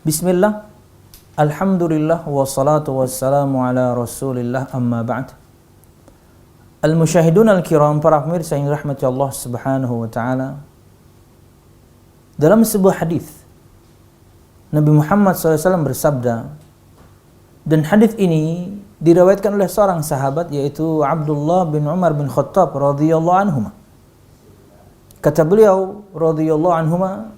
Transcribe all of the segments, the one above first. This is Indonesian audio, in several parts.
Bismillah, alhamdulillah, wassalatu wassalamu ala rasulillah, amma ba'd. Al-musyahidun al-kiram, para pemirsa yang dirahmati Allah subhanahu wa ta'ala, dalam sebuah hadis Nabi Muhammad SAW bersabda, dan hadis ini diriwayatkan oleh seorang sahabat, yaitu Abdullah bin Umar bin Khattab radhiyallahu anhuma. Kata beliau radhiyallahu anhuma,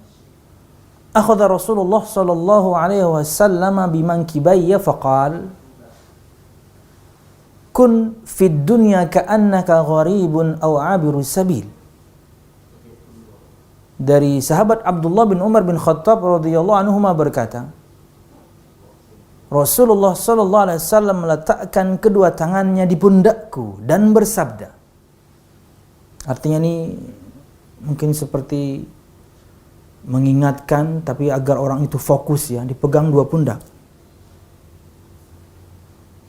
akhadha Rasulullah sallallahu alaihi wasallam bimankibayya faqal kun fid dunya ka'annaka gharibun aw 'abiru sabil. Dari sahabat Abdullah bin Umar bin Khattab radhiyallahu anhuma berkata, Rasulullah sallallahu alaihi wasallam meletakkan kedua tangannya di pundakku dan bersabda. Artinya ini mungkin seperti mengingatkan, tapi agar orang itu fokus ya, dipegang dua pundak.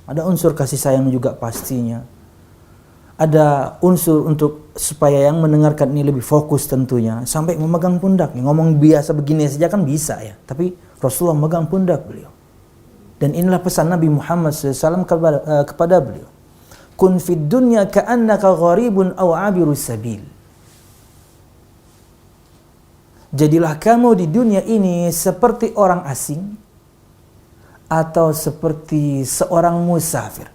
Ada unsur kasih sayang juga pastinya. Ada unsur untuk supaya yang mendengarkan ini lebih fokus tentunya, sampai memegang pundaknya. Ngomong biasa begini saja kan bisa ya, tapi Rasulullah memegang pundak beliau. Dan inilah pesan Nabi Muhammad SAW kepada beliau. Kun fid dunya ka'annaka gharibun aw 'abiru sabil. Jadilah kamu di dunia ini seperti orang asing atau seperti seorang musafir.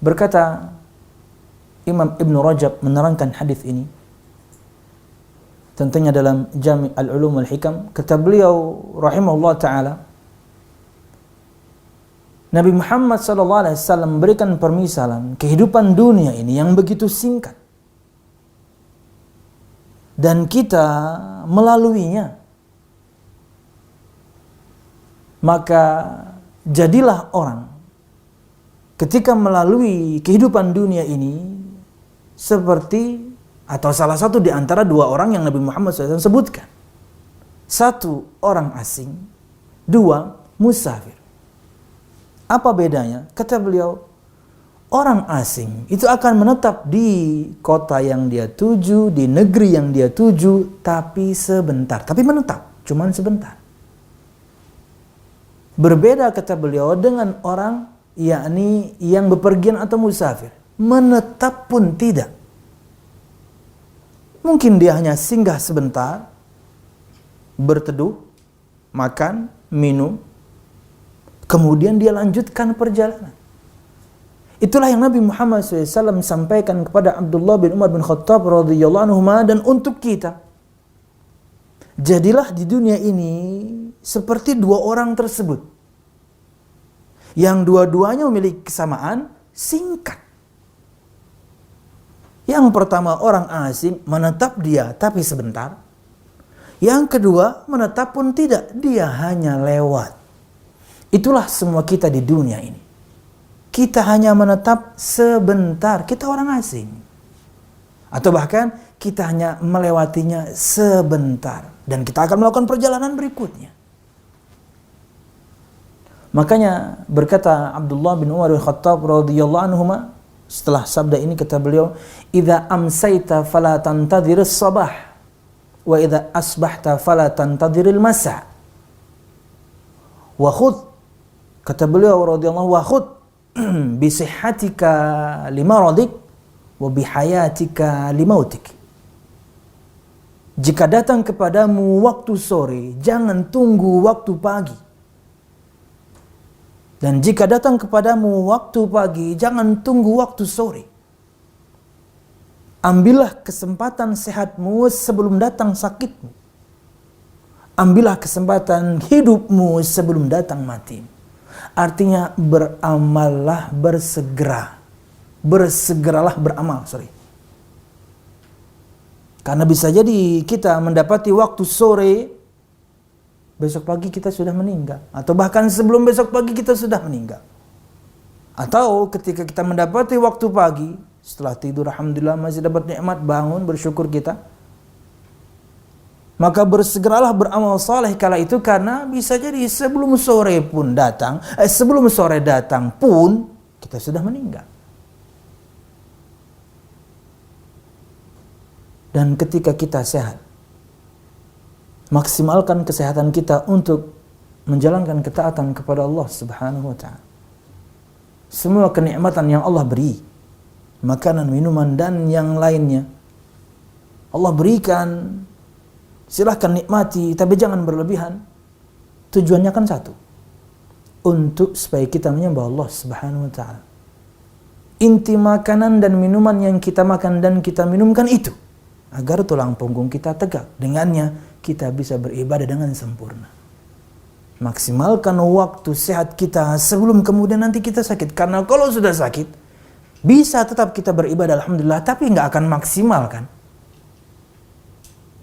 Berkata Imam Ibn Rajab menerangkan hadis ini, tentunya dalam Jami' al-Ulum wal-Hikam, kata beliau rahimahullah ta'ala, Nabi Muhammad SAW memberikan permisalan kehidupan dunia ini yang begitu singkat, dan kita melaluinya. Maka jadilah orang ketika melalui kehidupan dunia ini seperti, atau salah satu di antara dua orang yang Nabi Muhammad SAW sebutkan. Satu, orang asing. Dua, musafir. Apa bedanya? Kata beliau, orang asing itu akan menetap di kota yang dia tuju, di negeri yang dia tuju, tapi sebentar. Tapi menetap, cuman sebentar. Berbeda kata beliau dengan orang, yakni yang bepergian atau musafir. Menetap pun tidak. Mungkin dia hanya singgah sebentar, berteduh, makan, minum, kemudian dia lanjutkan perjalanan. Itulah yang Nabi Muhammad SAW sampaikan kepada Abdullah bin Umar bin Khattab radhiyallahu anhu, dan untuk kita, jadilah di dunia ini seperti dua orang tersebut, yang dua-duanya memiliki kesamaan singkat. Yang pertama, orang asing, menetap dia tapi sebentar. Yang kedua, menetap pun tidak, dia hanya lewat. Itulah semua kita di dunia ini. Kita hanya menetap sebentar, kita orang asing. Atau bahkan kita hanya melewatinya sebentar, dan kita akan melakukan perjalanan berikutnya. Makanya berkata Abdullah bin Umar bin Khattab radhiyallahu anhuma, setelah sabda ini kata beliau, "Idza amsayta fala tantadhirus sabah, wa idza asbahta fala tantadhiril masa." Wa khudh, kata beliau radhiyallahu, wa khudh bisihhatika limaradik wa bihayatika limautik. Jika datang kepadamu waktu sore, jangan tunggu waktu pagi. Dan jika datang kepadamu waktu pagi, jangan tunggu waktu sore. Ambillah kesempatan sehatmu sebelum datang sakitmu. Ambillah kesempatan hidupmu sebelum datang matimu. Artinya beramallah, bersegeralah beramal, Karena bisa jadi kita mendapati waktu sore, besok pagi kita sudah meninggal, atau bahkan sebelum besok pagi kita sudah meninggal. Atau ketika kita mendapati waktu pagi, setelah tidur alhamdulillah masih dapat nikmat, bangun bersyukur kita, maka bersegeralah beramal saleh kala itu, karena bisa jadi sebelum sore datang pun kita sudah meninggal. Dan ketika kita sehat, maksimalkan kesehatan kita untuk menjalankan ketaatan kepada Allah Subhanahu wa taala. Semua kenikmatan yang Allah beri, makanan, minuman dan yang lainnya, Allah berikan, silahkan nikmati, tapi jangan berlebihan. Tujuannya kan satu, untuk supaya kita menyembah Allah Subhanahu wa taala. Inti makanan dan minuman yang kita makan dan kita minumkan itu agar tulang punggung kita tegak. Dengannya kita bisa beribadah dengan sempurna. Maksimalkan waktu sehat kita sebelum kemudian nanti kita sakit. Karena kalau sudah sakit, bisa tetap kita beribadah alhamdulillah, tapi nggak akan maksimal kan.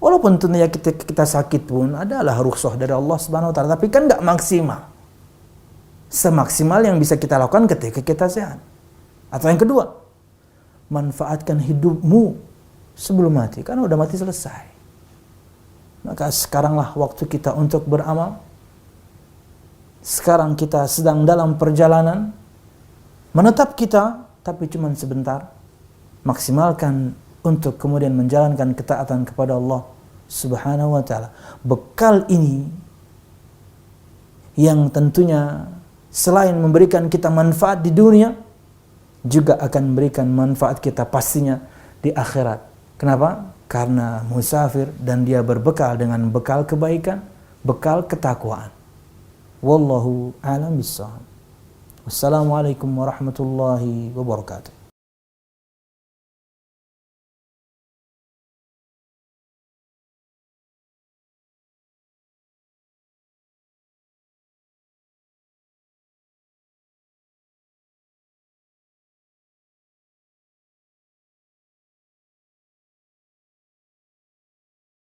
Walaupun tentunya kita sakit pun adalah rukhsah dari Allah Subhanahu wa taala, tapi kan nggak maksimal. Semaksimal yang bisa kita lakukan ketika kita sehat. Atau yang kedua, manfaatkan hidupmu sebelum mati. Karena udah mati selesai. Maka sekaranglah waktu kita untuk beramal. Sekarang kita sedang dalam perjalanan. Menetap kita, tapi cuma sebentar. Maksimalkan untuk kemudian menjalankan ketaatan kepada Allah Subhanahu wa taala. Bekal ini yang tentunya selain memberikan kita manfaat di dunia, juga akan memberikan manfaat kita pastinya di akhirat. Kenapa? Karena musafir dan dia berbekal dengan bekal kebaikan, bekal ketakwaan. Wallahu a'lam bishawab. Wassalamualaikum warahmatullahi wabarakatuh.